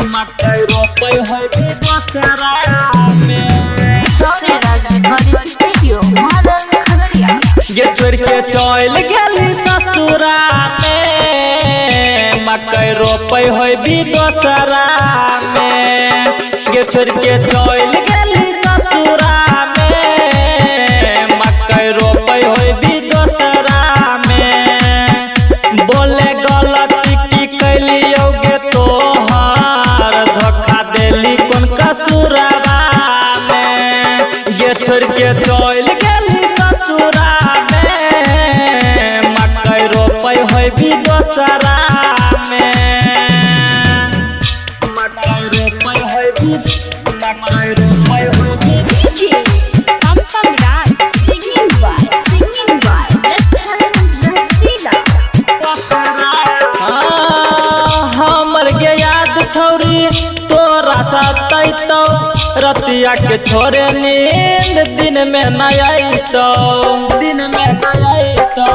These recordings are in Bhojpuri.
मकई रोपै है दशहरा में। ये छोड़ के चल गेली ससुरा में, मकई रोपै है दशहरा में। ये छोड़ के चल गेली ससुरा में, मकई रोपै है दशहरा में। बोले गलती की कैलियोगे तोहार, धोखा देली कौन कसूरवा में। ये छोड़ के चल गेली ससुरा में, मकई रोपै है दशहरा में। मकई रोपै है, मकई रोपै है। हमर के याद छौरी तोरा सतैतौ, रतिया के छोरे नींद दिन में न आइतौ, दिन में न आइतौ।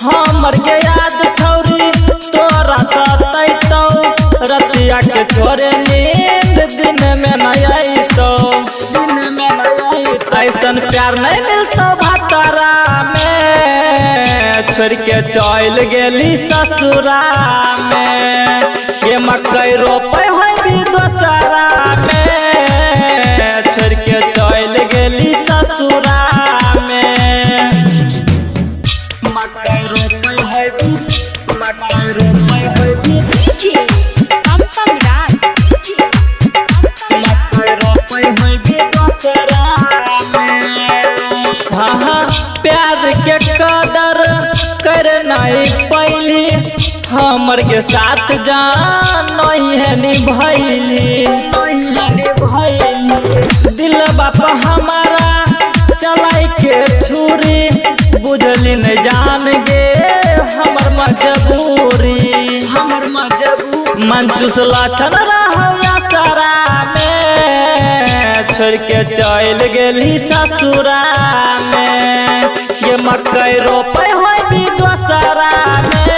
हमर के याद छौरी तोरा सतैतौ, रतिया के छोरे नींद दिन में न आइतौ, दिन में न आइतौ। ऐसन प्यार नहीं मिलतो भतरा में, छोड़ के चल गेली ससुरा में। ये मकई रोपै है दशहरा में, छोड़ के चल गेली ससुरा में। मकई रोपै है, मकई रोपै है। मकई रोपै है दशहरा में। हाँ प्यार के कदर कर नहीं पैली, हमर के साथ जान नहीं है निभैली, नहीं है निभैली। दिल बाप हमारा चलाई के छुरी, बुझली नहीं जान गे हमर मजबूरी, हमर मजबूरी। मन चुसला छन रहया सारा में, छोड़ के चल गेली ससुरा में। ये मकई रोपै है दशहरा में,